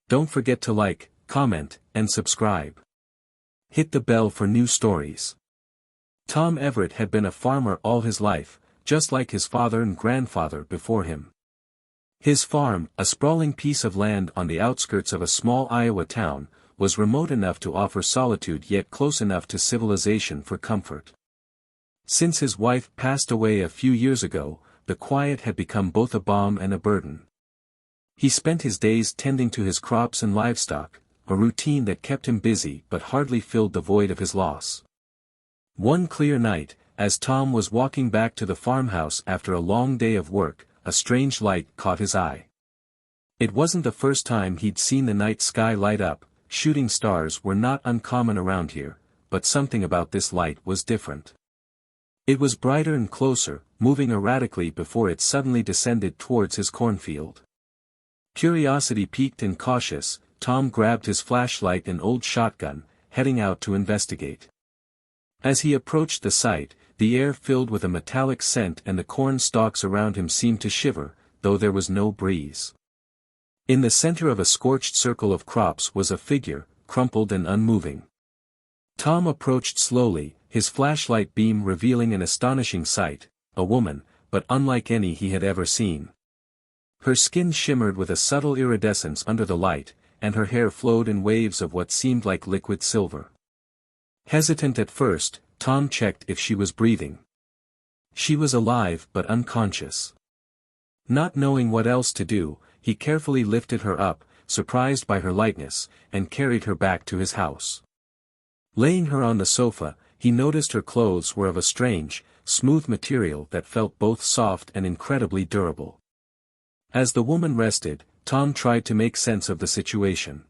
Don't forget to like, comment, and subscribe. Hit the bell for new stories. Tom Everett had been a farmer all his life, just like his father and grandfather before him. His farm, a sprawling piece of land on the outskirts of a small Iowa town, was remote enough to offer solitude yet close enough to civilization for comfort. Since his wife passed away a few years ago, the quiet had become both a balm and a burden. He spent his days tending to his crops and livestock, a routine that kept him busy but hardly filled the void of his loss. One clear night, as Tom was walking back to the farmhouse after a long day of work, a strange light caught his eye. It wasn't the first time he'd seen the night sky light up. Shooting stars were not uncommon around here, but something about this light was different. It was brighter and closer, moving erratically before it suddenly descended towards his cornfield. Curiosity piqued and cautious, Tom grabbed his flashlight and old shotgun, heading out to investigate. As he approached the site, the air filled with a metallic scent and the corn stalks around him seemed to shiver, though there was no breeze. In the center of a scorched circle of crops was a figure, crumpled and unmoving. Tom approached slowly, his flashlight beam revealing an astonishing sight, a woman, but unlike any he had ever seen. Her skin shimmered with a subtle iridescence under the light, and her hair flowed in waves of what seemed like liquid silver. Hesitant at first, Tom checked if she was breathing. She was alive but unconscious. Not knowing what else to do, he carefully lifted her up, surprised by her lightness, and carried her back to his house. Laying her on the sofa, he noticed her clothes were of a strange, smooth material that felt both soft and incredibly durable. As the woman rested, Tom tried to make sense of the situation.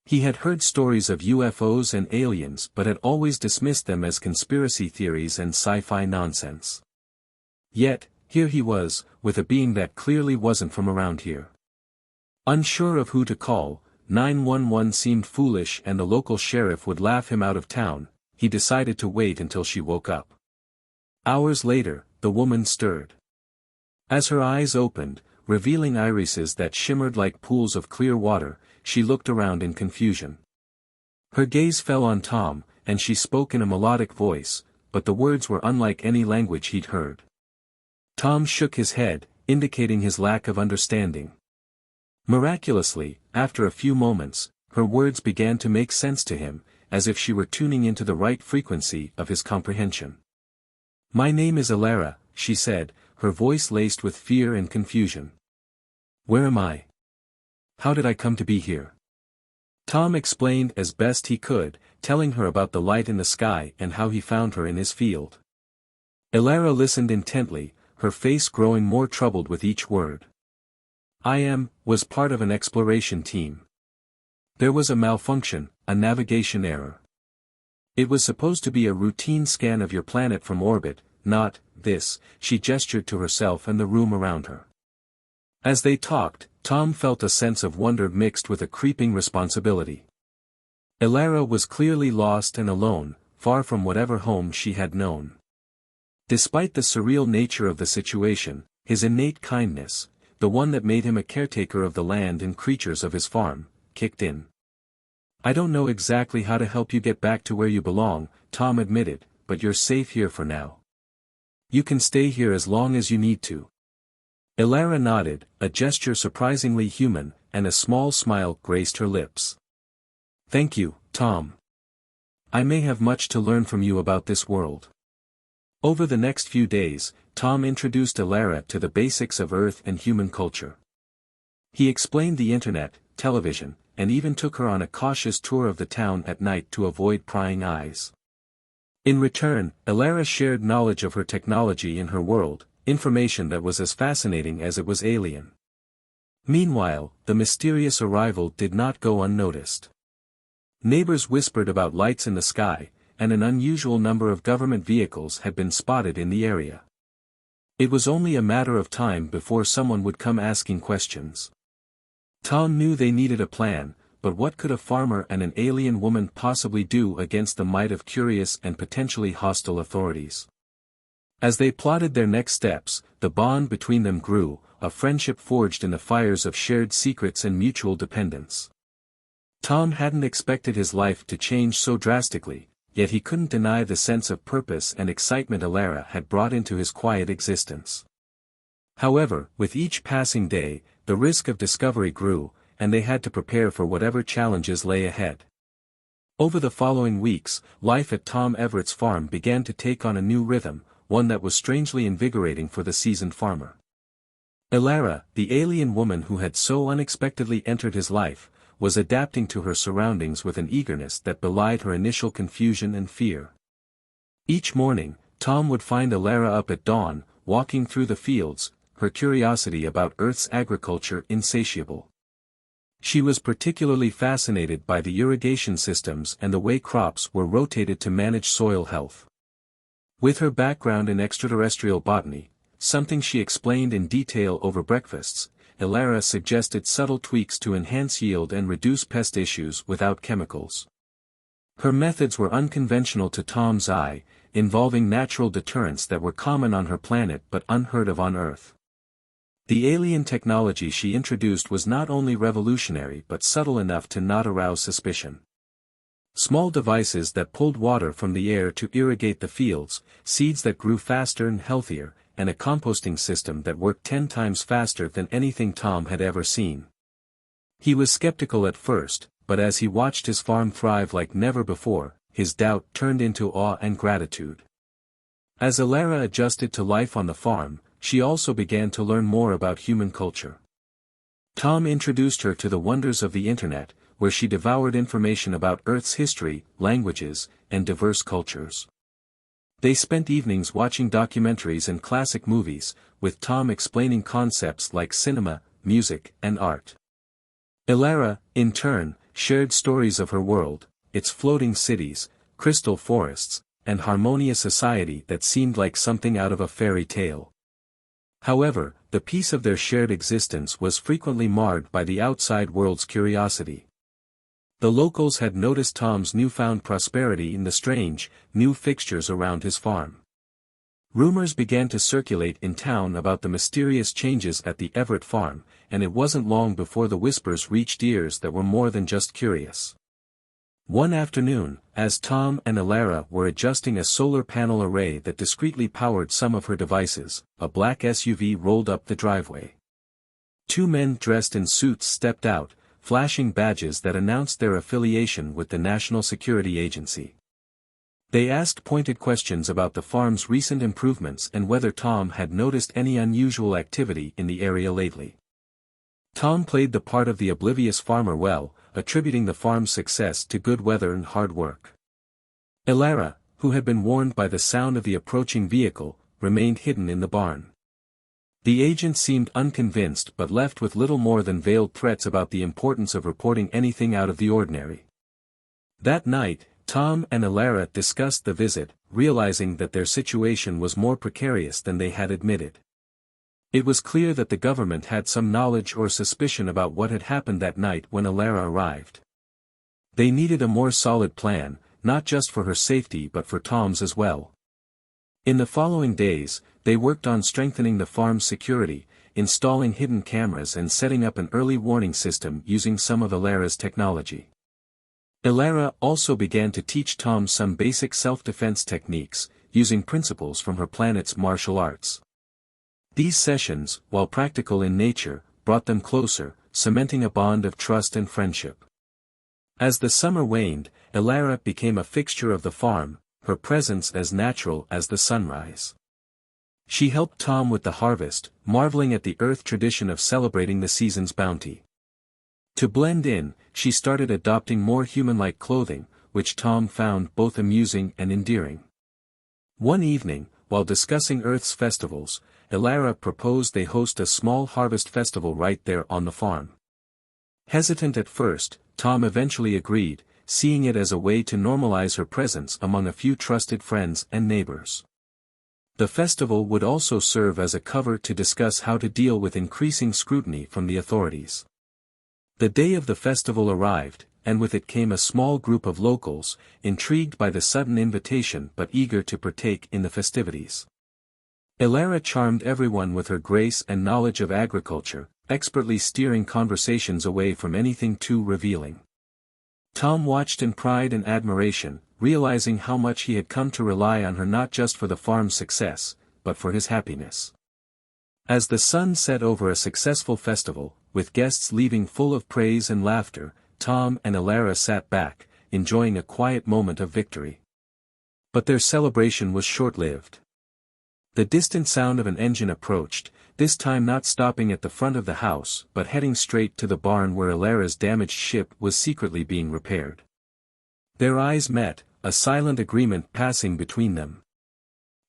He had heard stories of UFOs and aliens but had always dismissed them as conspiracy theories and sci-fi nonsense. Yet, here he was, with a being that clearly wasn't from around here. Unsure of who to call, 911 seemed foolish and the local sheriff would laugh him out of town. He decided to wait until she woke up. Hours later, the woman stirred. As her eyes opened, revealing irises that shimmered like pools of clear water, she looked around in confusion. Her gaze fell on Tom, and she spoke in a melodic voice, but the words were unlike any language he'd heard. Tom shook his head, indicating his lack of understanding. Miraculously, after a few moments, her words began to make sense to him, as if she were tuning into the right frequency of his comprehension. "My name is Alara," she said, her voice laced with fear and confusion. "Where am I? How did I come to be here?" Tom explained as best he could, telling her about the light in the sky and how he found her in his field. Alara listened intently, her face growing more troubled with each word. Was part of an exploration team. There was a malfunction, a navigation error. It was supposed to be a routine scan of your planet from orbit, not this. She gestured to herself and the room around her. As they talked, Tom felt a sense of wonder mixed with a creeping responsibility. Alara was clearly lost and alone, far from whatever home she had known. Despite the surreal nature of the situation, his innate kindness, the one that made him a caretaker of the land and creatures of his farm, kicked in. "I don't know exactly how to help you get back to where you belong," Tom admitted, "but you're safe here for now. You can stay here as long as you need to." Alara nodded, a gesture surprisingly human, and a small smile graced her lips. "Thank you, Tom. I may have much to learn from you about this world." Over the next few days, Tom introduced Alara to the basics of Earth and human culture. He explained the internet, television, and even took her on a cautious tour of the town at night to avoid prying eyes. In return, Alara shared knowledge of her technology in her world, information that was as fascinating as it was alien. Meanwhile, the mysterious arrival did not go unnoticed. Neighbors whispered about lights in the sky, and an unusual number of government vehicles had been spotted in the area. It was only a matter of time before someone would come asking questions. Tom knew they needed a plan, but what could a farmer and an alien woman possibly do against the might of curious and potentially hostile authorities? As they plotted their next steps, the bond between them grew, a friendship forged in the fires of shared secrets and mutual dependence. Tom hadn't expected his life to change so drastically, yet he couldn't deny the sense of purpose and excitement Elara had brought into his quiet existence. However, with each passing day, the risk of discovery grew, and they had to prepare for whatever challenges lay ahead. Over the following weeks, life at Tom Everett's farm began to take on a new rhythm, one that was strangely invigorating for the seasoned farmer. Elara, the alien woman who had so unexpectedly entered his life, was adapting to her surroundings with an eagerness that belied her initial confusion and fear. Each morning, Tom would find Elara up at dawn, walking through the fields, her curiosity about Earth's agriculture insatiable. She was particularly fascinated by the irrigation systems and the way crops were rotated to manage soil health. With her background in extraterrestrial botany, something she explained in detail over breakfasts, Elara suggested subtle tweaks to enhance yield and reduce pest issues without chemicals. Her methods were unconventional to Tom's eye, involving natural deterrents that were common on her planet but unheard of on Earth. The alien technology she introduced was not only revolutionary but subtle enough to not arouse suspicion. Small devices that pulled water from the air to irrigate the fields, seeds that grew faster and healthier, and a composting system that worked 10 times faster than anything Tom had ever seen. He was skeptical at first, but as he watched his farm thrive like never before, his doubt turned into awe and gratitude. As Elara adjusted to life on the farm, she also began to learn more about human culture. Tom introduced her to the wonders of the internet, where she devoured information about Earth's history, languages, and diverse cultures. They spent evenings watching documentaries and classic movies, with Tom explaining concepts like cinema, music, and art. Elara, in turn, shared stories of her world, its floating cities, crystal forests, and harmonious society that seemed like something out of a fairy tale. However, the peace of their shared existence was frequently marred by the outside world's curiosity. The locals had noticed Tom's newfound prosperity in the strange, new fixtures around his farm. Rumors began to circulate in town about the mysterious changes at the Everett farm, and it wasn't long before the whispers reached ears that were more than just curious. One afternoon, as Tom and Elara were adjusting a solar panel array that discreetly powered some of her devices, a black SUV rolled up the driveway. Two men dressed in suits stepped out, flashing badges that announced their affiliation with the National Security Agency. They asked pointed questions about the farm's recent improvements and whether Tom had noticed any unusual activity in the area lately. Tom played the part of the oblivious farmer well, attributing the farm's success to good weather and hard work. Elara, who had been warned by the sound of the approaching vehicle, remained hidden in the barn. The agent seemed unconvinced but left with little more than veiled threats about the importance of reporting anything out of the ordinary. That night, Tom and Elara discussed the visit, realizing that their situation was more precarious than they had admitted. It was clear that the government had some knowledge or suspicion about what had happened that night when Elara arrived. They needed a more solid plan, not just for her safety but for Tom's as well. In the following days, they worked on strengthening the farm's security, installing hidden cameras and setting up an early warning system using some of Elara's technology. Elara also began to teach Tom some basic self-defense techniques, using principles from her planet's martial arts. These sessions, while practical in nature, brought them closer, cementing a bond of trust and friendship. As the summer waned, Elara became a fixture of the farm, her presence as natural as the sunrise. She helped Tom with the harvest, marveling at the Earth tradition of celebrating the season's bounty. To blend in, she started adopting more human-like clothing, which Tom found both amusing and endearing. One evening, while discussing Earth's festivals, Elara proposed they host a small harvest festival right there on the farm. Hesitant at first, Tom eventually agreed, seeing it as a way to normalize her presence among a few trusted friends and neighbors. The festival would also serve as a cover to discuss how to deal with increasing scrutiny from the authorities. The day of the festival arrived, and with it came a small group of locals, intrigued by the sudden invitation but eager to partake in the festivities. Elara charmed everyone with her grace and knowledge of agriculture, expertly steering conversations away from anything too revealing. Tom watched in pride and admiration, realizing how much he had come to rely on her not just for the farm's success, but for his happiness. As the sun set over a successful festival, with guests leaving full of praise and laughter, Tom and Elara sat back, enjoying a quiet moment of victory. But their celebration was short-lived. The distant sound of an engine approached, this time not stopping at the front of the house but heading straight to the barn where Elara's damaged ship was secretly being repaired. Their eyes met, a silent agreement passing between them.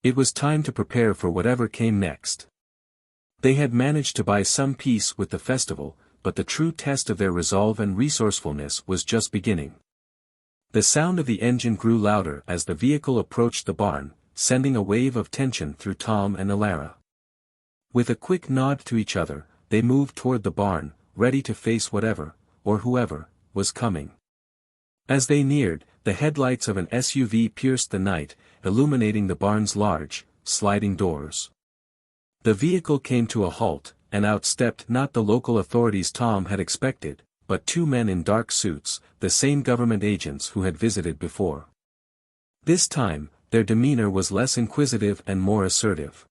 It was time to prepare for whatever came next. They had managed to buy some peace with the festival, but the true test of their resolve and resourcefulness was just beginning. The sound of the engine grew louder as the vehicle approached the barn, sending a wave of tension through Tom and Elara. With a quick nod to each other, they moved toward the barn, ready to face whatever, or whoever, was coming. As they neared, the headlights of an SUV pierced the night, illuminating the barn's large, sliding doors. The vehicle came to a halt, and out stepped not the local authorities Tom had expected, but two men in dark suits, the same government agents who had visited before. This time, their demeanor was less inquisitive and more assertive.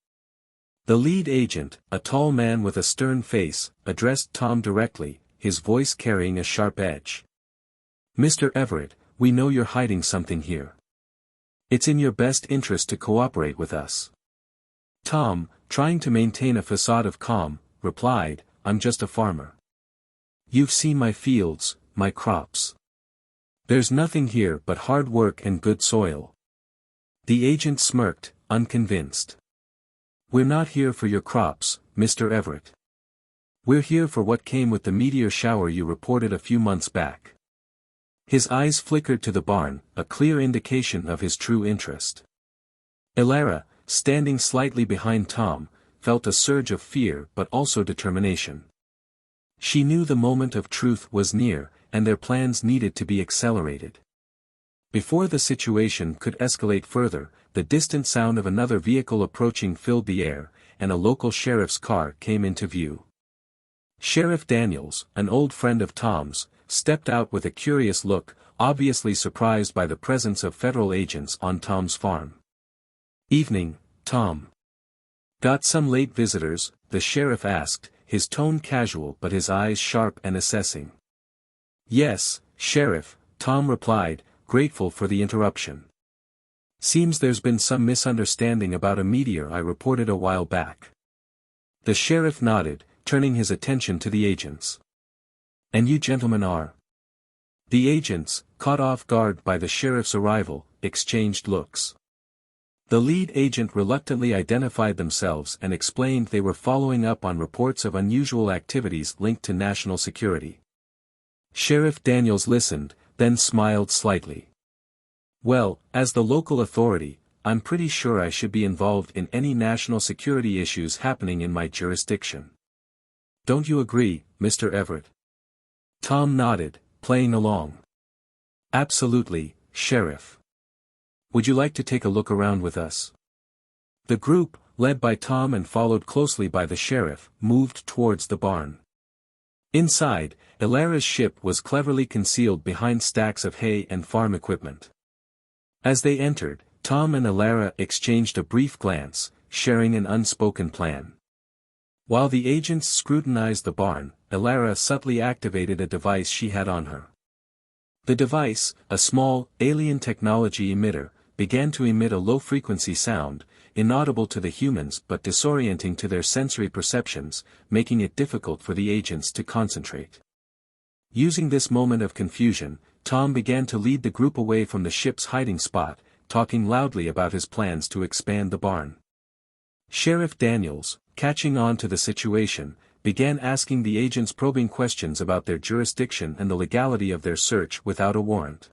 The lead agent, a tall man with a stern face, addressed Tom directly, his voice carrying a sharp edge. "Mr. Everett, we know you're hiding something here. It's in your best interest to cooperate with us." Tom, trying to maintain a facade of calm, replied, "I'm just a farmer. You've seen my fields, my crops. There's nothing here but hard work and good soil." The agent smirked, unconvinced. "We're not here for your crops, Mr. Everett. We're here for what came with the meteor shower you reported a few months back." His eyes flickered to the barn, a clear indication of his true interest. Elara, standing slightly behind Tom, felt a surge of fear but also determination. She knew the moment of truth was near, and their plans needed to be accelerated. Before the situation could escalate further, the distant sound of another vehicle approaching filled the air, and a local sheriff's car came into view. Sheriff Daniels, an old friend of Tom's, stepped out with a curious look, obviously surprised by the presence of federal agents on Tom's farm. "Evening, Tom. Got some late visitors?" the sheriff asked, his tone casual but his eyes sharp and assessing. "Yes, Sheriff," Tom replied, grateful for the interruption. "Seems there's been some misunderstanding about a meteor I reported a while back." The sheriff nodded, turning his attention to the agents. "And you gentlemen are?" The agents, caught off guard by the sheriff's arrival, exchanged looks. The lead agent reluctantly identified themselves and explained they were following up on reports of unusual activities linked to national security. Sheriff Daniels listened, then smiled slightly. "Well, as the local authority, I'm pretty sure I should be involved in any national security issues happening in my jurisdiction. Don't you agree, Mr. Everett?" Tom nodded, playing along. "Absolutely, Sheriff. Would you like to take a look around with us?" The group, led by Tom and followed closely by the sheriff, moved towards the barn. Inside, Elara's ship was cleverly concealed behind stacks of hay and farm equipment. As they entered, Tom and Elara exchanged a brief glance, sharing an unspoken plan. While the agents scrutinized the barn, Elara subtly activated a device she had on her. The device, a small, alien technology emitter, began to emit a low-frequency sound, inaudible to the humans but disorienting to their sensory perceptions, making it difficult for the agents to concentrate. Using this moment of confusion, Tom began to lead the group away from the ship's hiding spot, talking loudly about his plans to expand the barn. Sheriff Daniels, catching on to the situation, began asking the agents probing questions about their jurisdiction and the legality of their search without a warrant.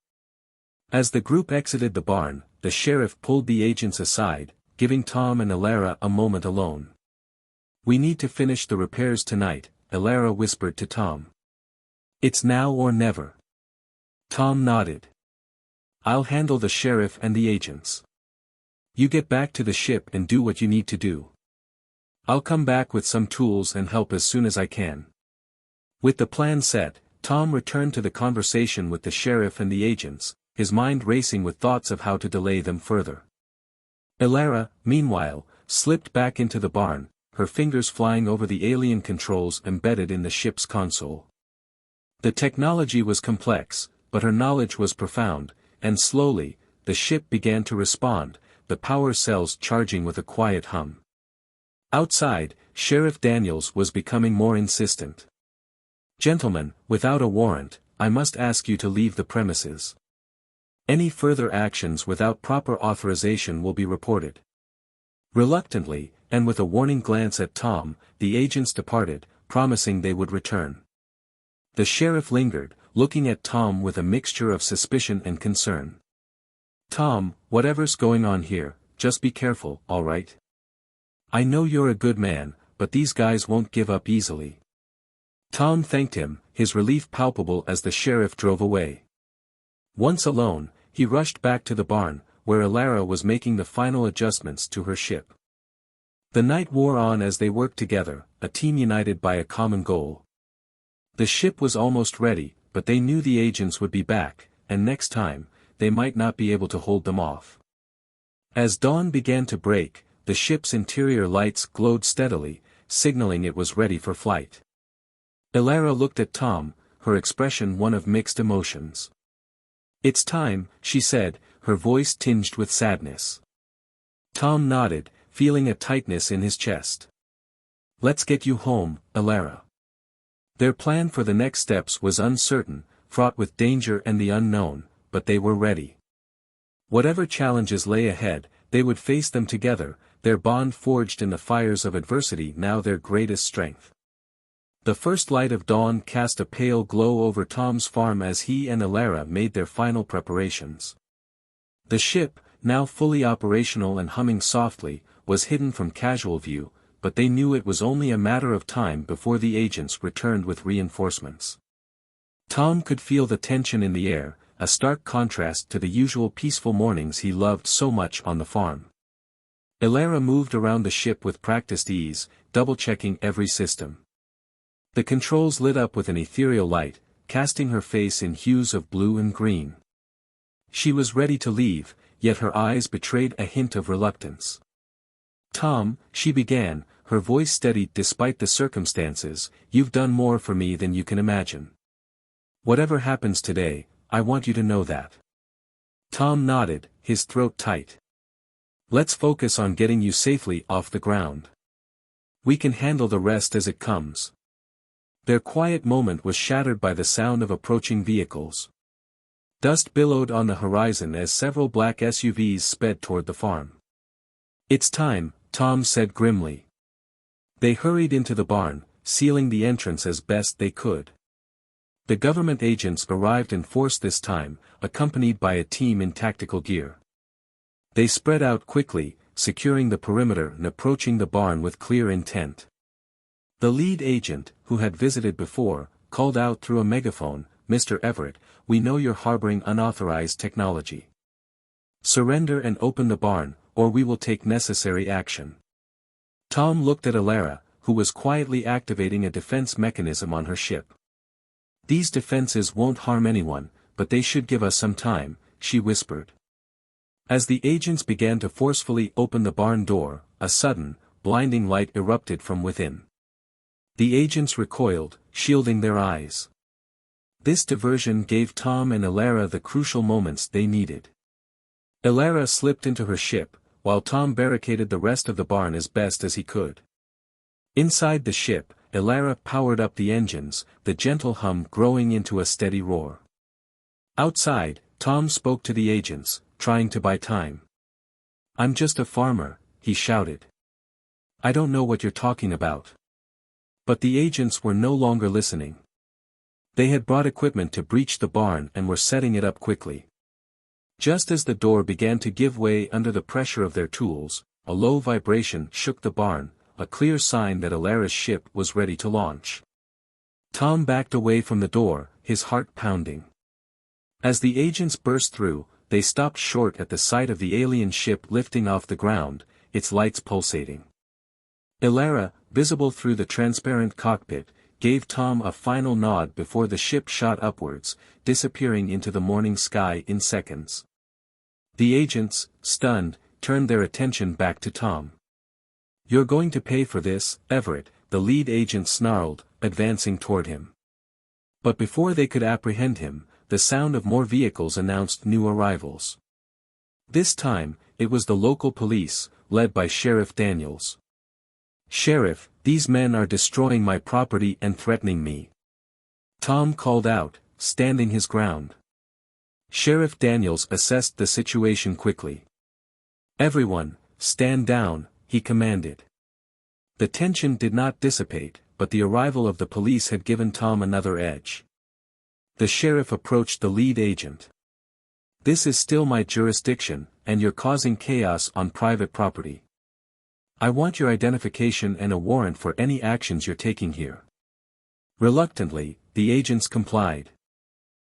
As the group exited the barn, the sheriff pulled the agents aside, giving Tom and Elara a moment alone. "We need to finish the repairs tonight," Elara whispered to Tom. "It's now or never." Tom nodded. "I'll handle the sheriff and the agents. You get back to the ship and do what you need to do." I'll come back with some tools and help as soon as I can. With the plan set, Tom returned to the conversation with the sheriff and the agents, his mind racing with thoughts of how to delay them further. Elara, meanwhile, slipped back into the barn, her fingers flying over the alien controls embedded in the ship's console. The technology was complex, but her knowledge was profound, and slowly, the ship began to respond, the power cells charging with a quiet hum. Outside, Sheriff Daniels was becoming more insistent. "Gentlemen, without a warrant, I must ask you to leave the premises. Any further actions without proper authorization will be reported." Reluctantly, and with a warning glance at Tom, the agents departed, promising they would return. The sheriff lingered, looking at Tom with a mixture of suspicion and concern. "Tom, whatever's going on here, just be careful, all right? I know you're a good man, but these guys won't give up easily." Tom thanked him, his relief palpable as the sheriff drove away. Once alone, he rushed back to the barn, where Elara was making the final adjustments to her ship. The night wore on as they worked together, a team united by a common goal. The ship was almost ready, but they knew the agents would be back, and next time, they might not be able to hold them off. As dawn began to break, the ship's interior lights glowed steadily, signaling it was ready for flight. Elara looked at Tom, her expression one of mixed emotions. "It's time," she said, her voice tinged with sadness. Tom nodded, feeling a tightness in his chest. "Let's get you home, Elara." Their plan for the next steps was uncertain, fraught with danger and the unknown, but they were ready. Whatever challenges lay ahead, they would face them together, their bond forged in the fires of adversity now their greatest strength. The first light of dawn cast a pale glow over Tom's farm as he and Elara made their final preparations. The ship, now fully operational and humming softly, was hidden from casual view, but they knew it was only a matter of time before the agents returned with reinforcements. Tom could feel the tension in the air, a stark contrast to the usual peaceful mornings he loved so much on the farm. Elara moved around the ship with practiced ease, double-checking every system. The controls lit up with an ethereal light, casting her face in hues of blue and green. She was ready to leave, yet her eyes betrayed a hint of reluctance. "Tom," she began, her voice steady despite the circumstances, "you've done more for me than you can imagine. Whatever happens today, I want you to know that." Tom nodded, his throat tight. "Let's focus on getting you safely off the ground. We can handle the rest as it comes." Their quiet moment was shattered by the sound of approaching vehicles. Dust billowed on the horizon as several black SUVs sped toward the farm. "It's time," Tom said grimly. They hurried into the barn, sealing the entrance as best they could. The government agents arrived in force this time, accompanied by a team in tactical gear. They spread out quickly, securing the perimeter and approaching the barn with clear intent. The lead agent, who had visited before, called out through a megaphone, "Mr. Everett, we know you're harboring unauthorized technology. Surrender and open the barn, or we will take necessary action." Tom looked at Elara, who was quietly activating a defense mechanism on her ship. "These defenses won't harm anyone, but they should give us some time," she whispered. As the agents began to forcefully open the barn door, a sudden, blinding light erupted from within. The agents recoiled, shielding their eyes. This diversion gave Tom and Elara the crucial moments they needed. Elara slipped into her ship, while Tom barricaded the rest of the barn as best as he could. Inside the ship, Elara powered up the engines, the gentle hum growing into a steady roar. Outside, Tom spoke to the agents, trying to buy time. "I'm just a farmer," he shouted. "I don't know what you're talking about." But the agents were no longer listening. They had brought equipment to breach the barn and were setting it up quickly. Just as the door began to give way under the pressure of their tools, a low vibration shook the barn, a clear sign that Elara's ship was ready to launch. Tom backed away from the door, his heart pounding. As the agents burst through, they stopped short at the sight of the alien ship lifting off the ground, its lights pulsating. Elara, visible through the transparent cockpit, gave Tom a final nod before the ship shot upwards, disappearing into the morning sky in seconds. The agents, stunned, turned their attention back to Tom. "You're going to pay for this, Everett," the lead agent snarled, advancing toward him. But before they could apprehend him, the sound of more vehicles announced new arrivals. This time, it was the local police, led by Sheriff Daniels. "Sheriff, these men are destroying my property and threatening me," Tom called out, standing his ground. Sheriff Daniels assessed the situation quickly. "Everyone, stand down," he commanded. The tension did not dissipate, but the arrival of the police had given Tom another edge. The sheriff approached the lead agent. "This is still my jurisdiction, and you're causing chaos on private property. I want your identification and a warrant for any actions you're taking here." Reluctantly, the agents complied.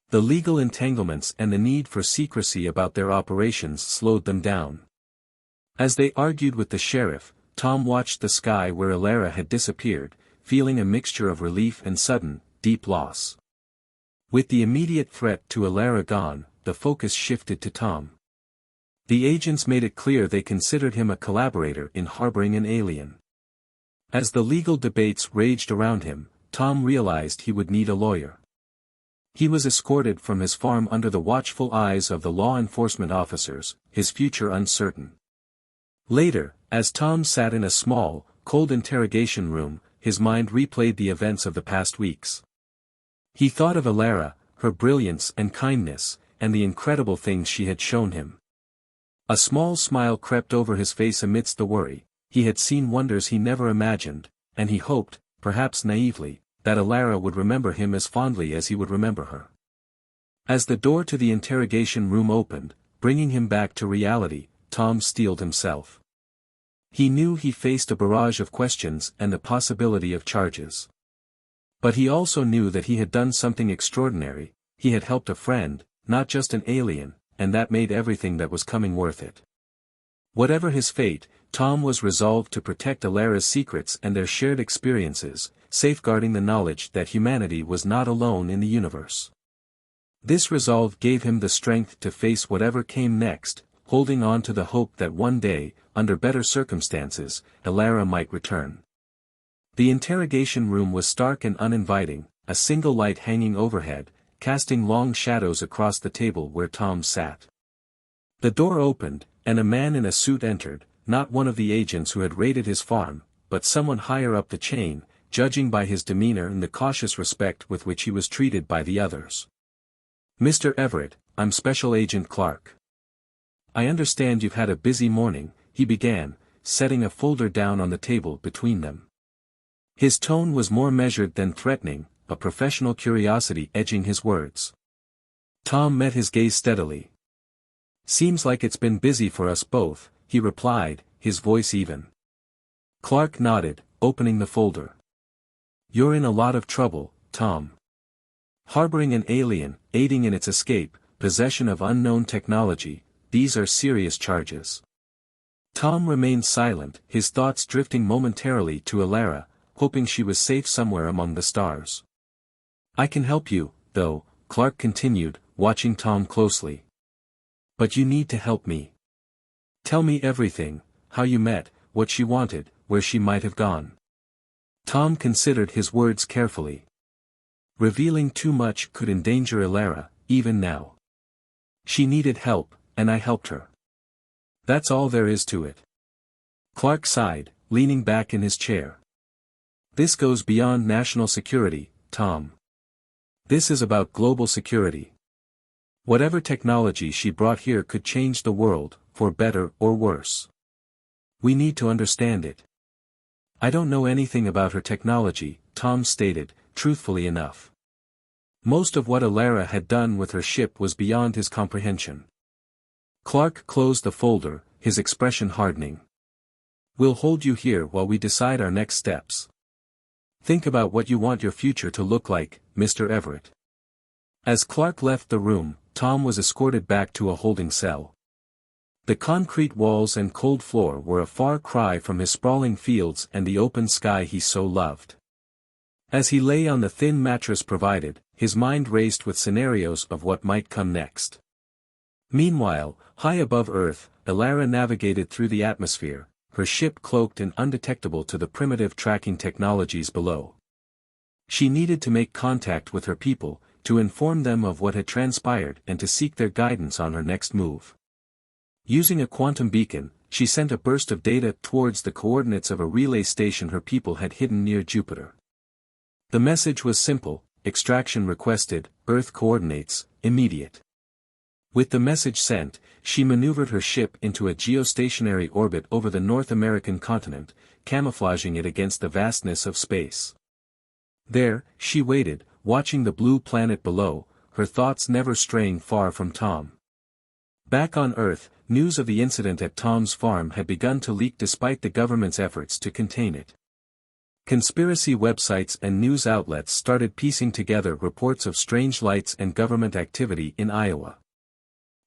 The legal entanglements and the need for secrecy about their operations slowed them down. As they argued with the sheriff, Tom watched the sky where Elara had disappeared, feeling a mixture of relief and sudden, deep loss. With the immediate threat to Elara gone, the focus shifted to Tom. The agents made it clear they considered him a collaborator in harboring an alien. As the legal debates raged around him, Tom realized he would need a lawyer. He was escorted from his farm under the watchful eyes of the law enforcement officers, his future uncertain. Later, as Tom sat in a small, cold interrogation room, his mind replayed the events of the past weeks. He thought of Elara, her brilliance and kindness, and the incredible things she had shown him. A small smile crept over his face amidst the worry. He had seen wonders he never imagined, and he hoped, perhaps naively, that Elara would remember him as fondly as he would remember her. As the door to the interrogation room opened, bringing him back to reality, Tom steeled himself. He knew he faced a barrage of questions and the possibility of charges. But he also knew that he had done something extraordinary. He had helped a friend, not just an alien, and that made everything that was coming worth it. Whatever his fate, Tom was resolved to protect Elara's secrets and their shared experiences, safeguarding the knowledge that humanity was not alone in the universe. This resolve gave him the strength to face whatever came next, holding on to the hope that one day, under better circumstances, Elara might return. The interrogation room was stark and uninviting, a single light hanging overhead, casting long shadows across the table where Tom sat. The door opened, and a man in a suit entered, not one of the agents who had raided his farm, but someone higher up the chain, judging by his demeanor and the cautious respect with which he was treated by the others. "Mr. Everett, I'm Special Agent Clark. I understand you've had a busy morning," he began, setting a folder down on the table between them. His tone was more measured than threatening, a professional curiosity edging his words. Tom met his gaze steadily. "Seems like it's been busy for us both," he replied, his voice even. Clark nodded, opening the folder. "You're in a lot of trouble, Tom. Harboring an alien, aiding in its escape, possession of unknown technology, these are serious charges." Tom remained silent, his thoughts drifting momentarily to Elara, hoping she was safe somewhere among the stars. "I can help you, though," Clark continued, watching Tom closely. "But you need to help me. Tell me everything, how you met, what she wanted, where she might have gone." Tom considered his words carefully. Revealing too much could endanger Elara, even now. She needed help, and I helped her. That's all there is to it. Clark sighed, leaning back in his chair. "This goes beyond national security, Tom. This is about global security. Whatever technology she brought here could change the world, for better or worse. We need to understand it." "I don't know anything about her technology," Tom stated, truthfully enough. Most of what Elara had done with her ship was beyond his comprehension. Clark closed the folder, his expression hardening. "We'll hold you here while we decide our next steps. Think about what you want your future to look like, Mr. Everett." As Clark left the room, Tom was escorted back to a holding cell. The concrete walls and cold floor were a far cry from his sprawling fields and the open sky he so loved. As he lay on the thin mattress provided, his mind raced with scenarios of what might come next. Meanwhile, high above Earth, Elara navigated through the atmosphere, her ship cloaked and undetectable to the primitive tracking technologies below. She needed to make contact with her people, to inform them of what had transpired and to seek their guidance on her next move. Using a quantum beacon, she sent a burst of data towards the coordinates of a relay station her people had hidden near Jupiter. The message was simple: extraction requested, Earth coordinates, immediate. With the message sent, she maneuvered her ship into a geostationary orbit over the North American continent, camouflaging it against the vastness of space. There, she waited, watching the blue planet below, her thoughts never straying far from Tom. Back on Earth, news of the incident at Tom's farm had begun to leak despite the government's efforts to contain it. Conspiracy websites and news outlets started piecing together reports of strange lights and government activity in Iowa.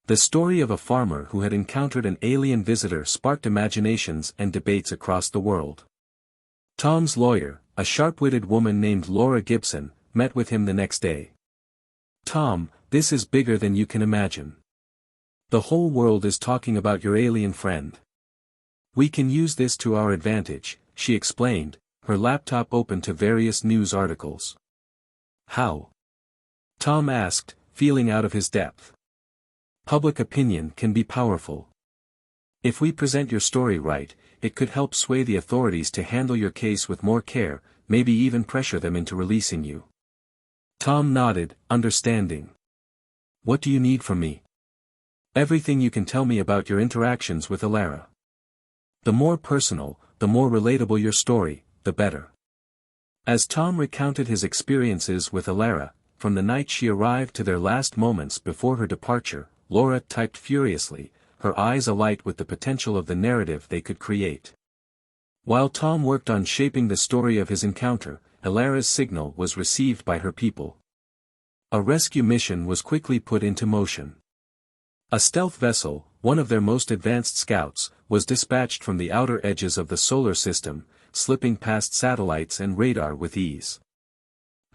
The story of a farmer who had encountered an alien visitor sparked imaginations and debates across the world. Tom's lawyer, a sharp-witted woman named Laura Gibson, met with him the next day. "Tom, this is bigger than you can imagine. The whole world is talking about your alien friend. We can use this to our advantage," she explained, her laptop open to various news articles. "How?" Tom asked, feeling out of his depth. "Public opinion can be powerful. If we present your story right, it could help sway the authorities to handle your case with more care, maybe even pressure them into releasing you." Tom nodded, understanding. "What do you need from me?" "Everything you can tell me about your interactions with Elara. The more personal, the more relatable your story, the better." As Tom recounted his experiences with Elara, from the night she arrived to their last moments before her departure, Laura typed furiously, her eyes alight with the potential of the narrative they could create. While Tom worked on shaping the story of his encounter, Elara's signal was received by her people. A rescue mission was quickly put into motion. A stealth vessel, one of their most advanced scouts, was dispatched from the outer edges of the solar system, slipping past satellites and radar with ease.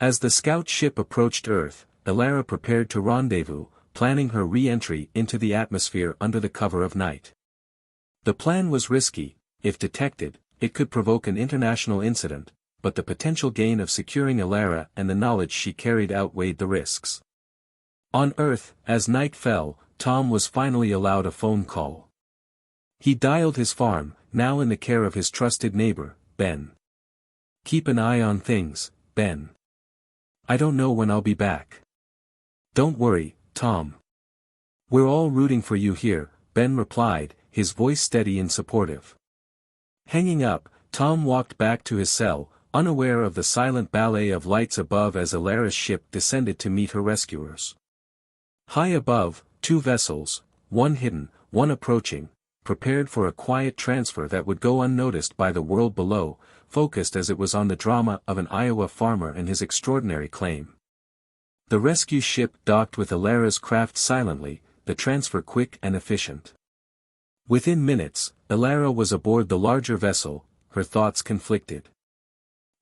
As the scout ship approached Earth, Elara prepared to rendezvous, planning her re-entry into the atmosphere under the cover of night. The plan was risky. If detected, it could provoke an international incident, but the potential gain of securing Elara and the knowledge she carried outweighed the risks. On Earth, as night fell, Tom was finally allowed a phone call. He dialed his farm, now in the care of his trusted neighbor, Ben. "Keep an eye on things, Ben. I don't know when I'll be back." "Don't worry, Tom. We're all rooting for you here," Ben replied, his voice steady and supportive. Hanging up, Tom walked back to his cell, unaware of the silent ballet of lights above as Elara's ship descended to meet her rescuers. High above, two vessels, one hidden, one approaching, prepared for a quiet transfer that would go unnoticed by the world below, focused as it was on the drama of an Iowa farmer and his extraordinary claim. The rescue ship docked with Elara's craft silently, the transfer quick and efficient. Within minutes, Elara was aboard the larger vessel, her thoughts conflicted.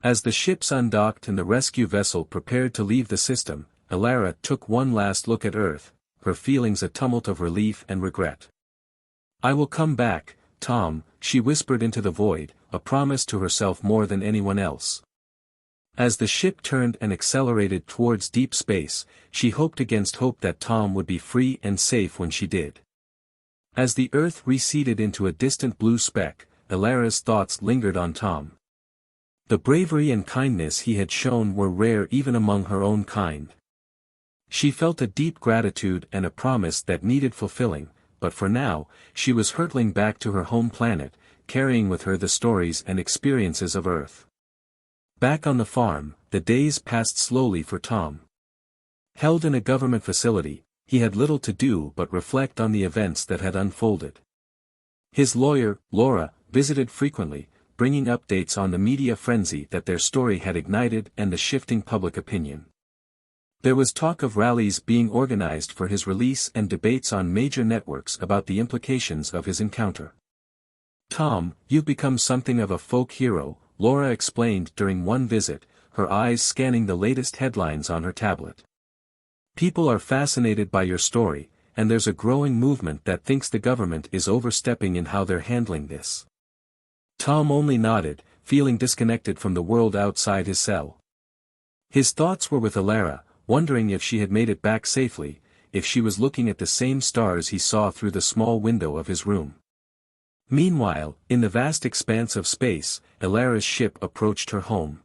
As the ships undocked and the rescue vessel prepared to leave the system, Elara took one last look at Earth, her feelings a tumult of relief and regret. "I will come back, Tom," she whispered into the void, a promise to herself more than anyone else. As the ship turned and accelerated towards deep space, she hoped against hope that Tom would be free and safe when she did. As the Earth receded into a distant blue speck, Elara's thoughts lingered on Tom. The bravery and kindness he had shown were rare even among her own kind. She felt a deep gratitude and a promise that needed fulfilling, but for now, she was hurtling back to her home planet, carrying with her the stories and experiences of Earth. Back on the farm, the days passed slowly for Tom. Held in a government facility, he had little to do but reflect on the events that had unfolded. His lawyer, Laura, visited frequently, bringing updates on the media frenzy that their story had ignited and the shifting public opinion. There was talk of rallies being organized for his release and debates on major networks about the implications of his encounter. "Tom, you've become something of a folk hero," Laura explained during one visit, her eyes scanning the latest headlines on her tablet. "People are fascinated by your story, and there's a growing movement that thinks the government is overstepping in how they're handling this." Tom only nodded, feeling disconnected from the world outside his cell. His thoughts were with Alara, wondering if she had made it back safely, if she was looking at the same stars he saw through the small window of his room. Meanwhile, in the vast expanse of space, Alara's ship approached her home.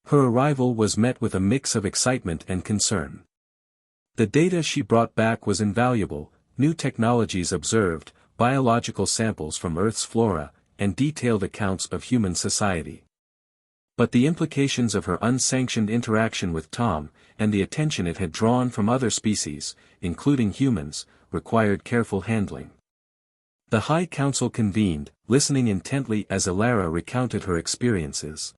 Her arrival was met with a mix of excitement and concern. The data she brought back was invaluable, new technologies observed, biological samples from Earth's flora, and detailed accounts of human society. But the implications of her unsanctioned interaction with Tom, and the attention it had drawn from other species, including humans, required careful handling. The High Council convened, listening intently as Alara recounted her experiences.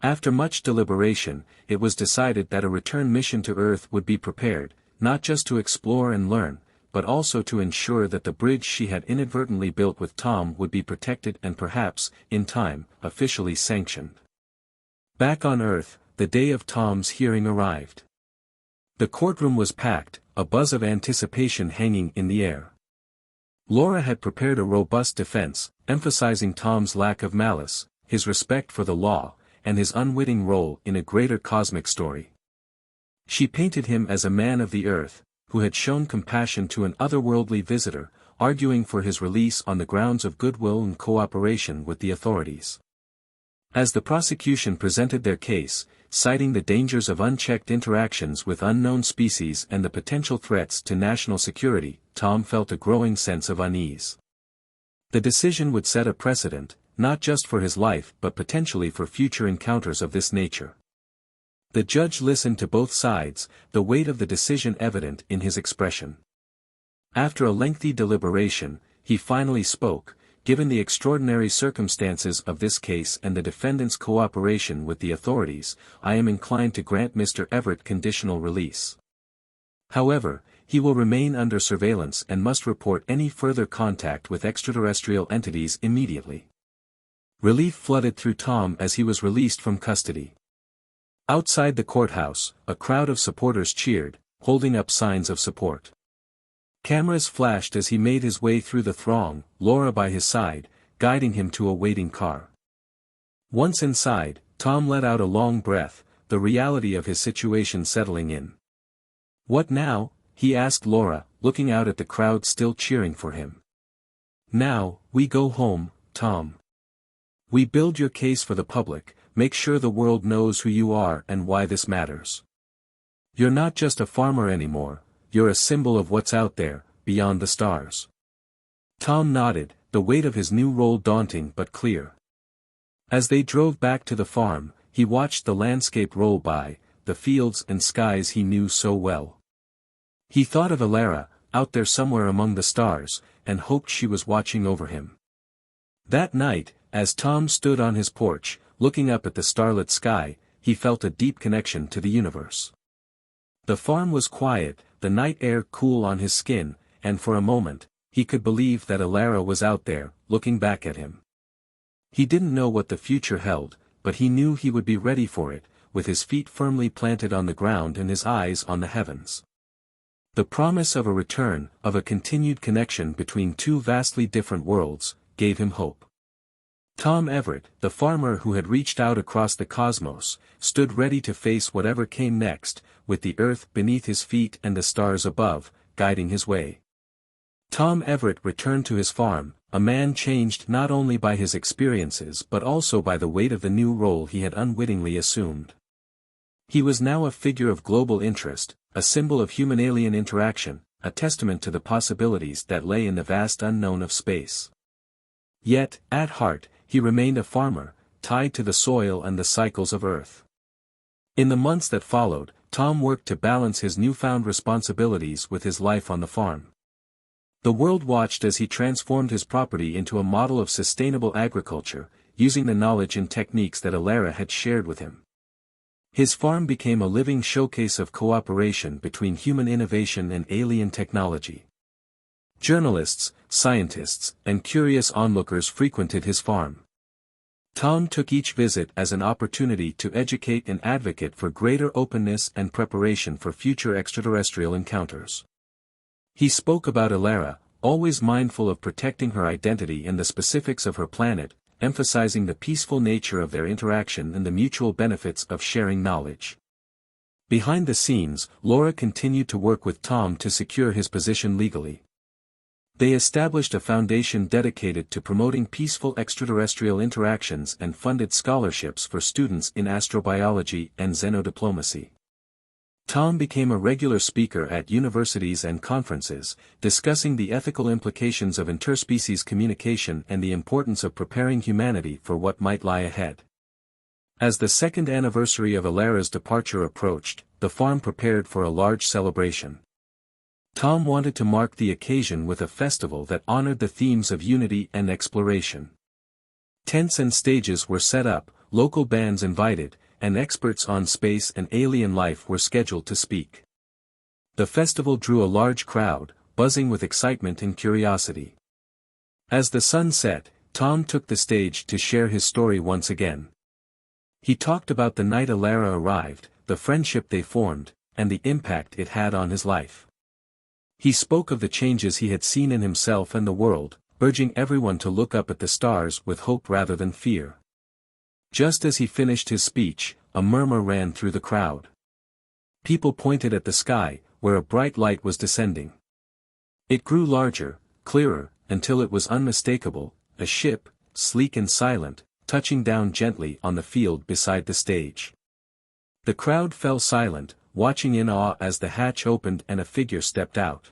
After much deliberation, it was decided that a return mission to Earth would be prepared, not just to explore and learn, but also to ensure that the bridge she had inadvertently built with Tom would be protected and perhaps, in time, officially sanctioned. Back on Earth, the day of Tom's hearing arrived. The courtroom was packed, a buzz of anticipation hanging in the air. Laura had prepared a robust defense, emphasizing Tom's lack of malice, his respect for the law, and his unwitting role in a greater cosmic story. She painted him as a man of the earth, who had shown compassion to an otherworldly visitor, arguing for his release on the grounds of goodwill and cooperation with the authorities. As the prosecution presented their case, citing the dangers of unchecked interactions with unknown species and the potential threats to national security, Tom felt a growing sense of unease. The decision would set a precedent, not just for his life but potentially for future encounters of this nature. The judge listened to both sides, the weight of the decision evident in his expression. After a lengthy deliberation, he finally spoke. "Given the extraordinary circumstances of this case and the defendant's cooperation with the authorities, I am inclined to grant Mr. Everett conditional release. However, he will remain under surveillance and must report any further contact with extraterrestrial entities immediately." Relief flooded through Tom as he was released from custody. Outside the courthouse, a crowd of supporters cheered, holding up signs of support. Cameras flashed as he made his way through the throng, Laura by his side, guiding him to a waiting car. Once inside, Tom let out a long breath, the reality of his situation settling in. "What now?" he asked Laura, looking out at the crowd still cheering for him. "Now, we go home, Tom. We build your case for the public, make sure the world knows who you are and why this matters. You're not just a farmer anymore. You're a symbol of what's out there, beyond the stars." Tom nodded, the weight of his new role daunting but clear. As they drove back to the farm, he watched the landscape roll by, the fields and skies he knew so well. He thought of Alara, out there somewhere among the stars, and hoped she was watching over him. That night, as Tom stood on his porch, looking up at the starlit sky, he felt a deep connection to the universe. The farm was quiet, the night air cool on his skin, and for a moment, he could believe that Alara was out there, looking back at him. He didn't know what the future held, but he knew he would be ready for it, with his feet firmly planted on the ground and his eyes on the heavens. The promise of a return, of a continued connection between two vastly different worlds, gave him hope. Tom Everett, the farmer who had reached out across the cosmos, stood ready to face whatever came next, with the earth beneath his feet and the stars above, guiding his way. Tom Everett returned to his farm, a man changed not only by his experiences but also by the weight of the new role he had unwittingly assumed. He was now a figure of global interest, a symbol of human-alien interaction, a testament to the possibilities that lay in the vast unknown of space. Yet, at heart, he remained a farmer, tied to the soil and the cycles of Earth. In the months that followed, Tom worked to balance his newfound responsibilities with his life on the farm. The world watched as he transformed his property into a model of sustainable agriculture, using the knowledge and techniques that Alara had shared with him. His farm became a living showcase of cooperation between human innovation and alien technology. Journalists, scientists, and curious onlookers frequented his farm. Tom took each visit as an opportunity to educate and advocate for greater openness and preparation for future extraterrestrial encounters. He spoke about Elara, always mindful of protecting her identity and the specifics of her planet, emphasizing the peaceful nature of their interaction and the mutual benefits of sharing knowledge. Behind the scenes, Laura continued to work with Tom to secure his position legally. They established a foundation dedicated to promoting peaceful extraterrestrial interactions and funded scholarships for students in astrobiology and xenodiplomacy. Tom became a regular speaker at universities and conferences, discussing the ethical implications of interspecies communication and the importance of preparing humanity for what might lie ahead. As the second anniversary of Elara's departure approached, the farm prepared for a large celebration. Tom wanted to mark the occasion with a festival that honored the themes of unity and exploration. Tents and stages were set up, local bands invited, and experts on space and alien life were scheduled to speak. The festival drew a large crowd, buzzing with excitement and curiosity. As the sun set, Tom took the stage to share his story once again. He talked about the night Elara arrived, the friendship they formed, and the impact it had on his life. He spoke of the changes he had seen in himself and the world, urging everyone to look up at the stars with hope rather than fear. Just as he finished his speech, a murmur ran through the crowd. People pointed at the sky, where a bright light was descending. It grew larger, clearer, until it was unmistakable, a ship, sleek and silent, touching down gently on the field beside the stage. The crowd fell silent, watching in awe as the hatch opened and a figure stepped out.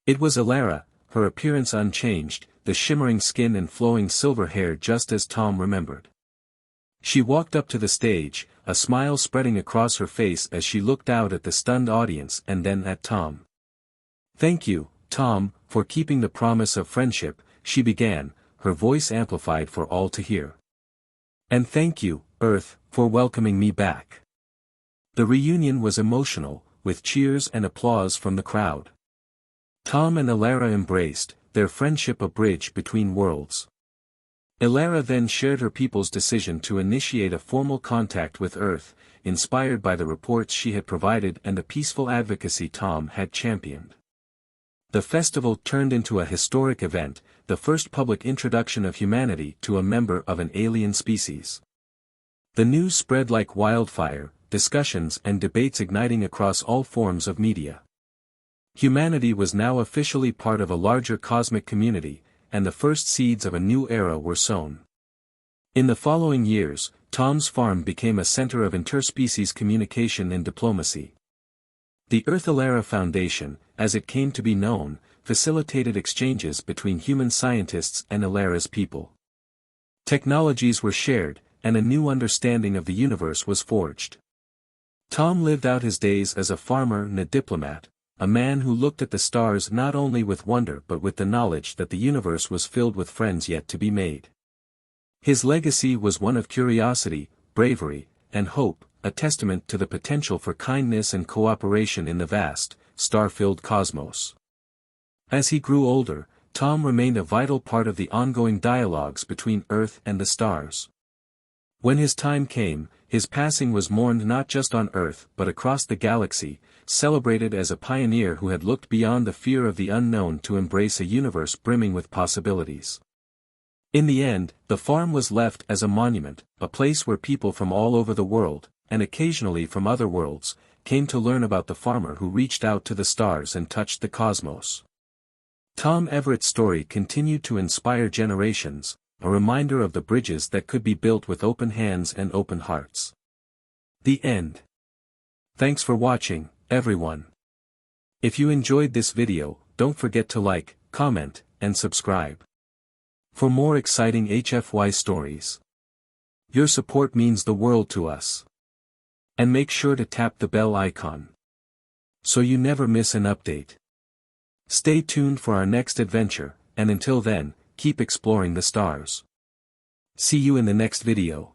It was Elara, her appearance unchanged, the shimmering skin and flowing silver hair just as Tom remembered. She walked up to the stage, a smile spreading across her face as she looked out at the stunned audience and then at Tom. "Thank you, Tom, for keeping the promise of friendship," she began, her voice amplified for all to hear. "And thank you, Earth, for welcoming me back." The reunion was emotional, with cheers and applause from the crowd. Tom and Elara embraced, their friendship a bridge between worlds. Elara then shared her people's decision to initiate a formal contact with Earth, inspired by the reports she had provided and the peaceful advocacy Tom had championed. The festival turned into a historic event, the first public introduction of humanity to a member of an alien species. The news spread like wildfire, discussions and debates igniting across all forms of media. Humanity was now officially part of a larger cosmic community, and the first seeds of a new era were sown. In the following years, Tom's farm became a center of interspecies communication and diplomacy. The Earth Elara Foundation, as it came to be known, facilitated exchanges between human scientists and Elara's people. Technologies were shared, and a new understanding of the universe was forged. Tom lived out his days as a farmer and a diplomat, a man who looked at the stars not only with wonder but with the knowledge that the universe was filled with friends yet to be made. His legacy was one of curiosity, bravery, and hope, a testament to the potential for kindness and cooperation in the vast, star-filled cosmos. As he grew older, Tom remained a vital part of the ongoing dialogues between Earth and the stars. When his time came, his passing was mourned not just on Earth but across the galaxy, celebrated as a pioneer who had looked beyond the fear of the unknown to embrace a universe brimming with possibilities. In the end, the farm was left as a monument, a place where people from all over the world, and occasionally from other worlds, came to learn about the farmer who reached out to the stars and touched the cosmos. Tom Everett's story continued to inspire generations, a reminder of the bridges that could be built with open hands and open hearts. The end. Thanks for watching, everyone. If you enjoyed this video, don't forget to like, comment, and subscribe. For more exciting HFY stories. Your support means the world to us. And make sure to tap the bell icon, so you never miss an update. Stay tuned for our next adventure, and until then, keep exploring the stars. See you in the next video.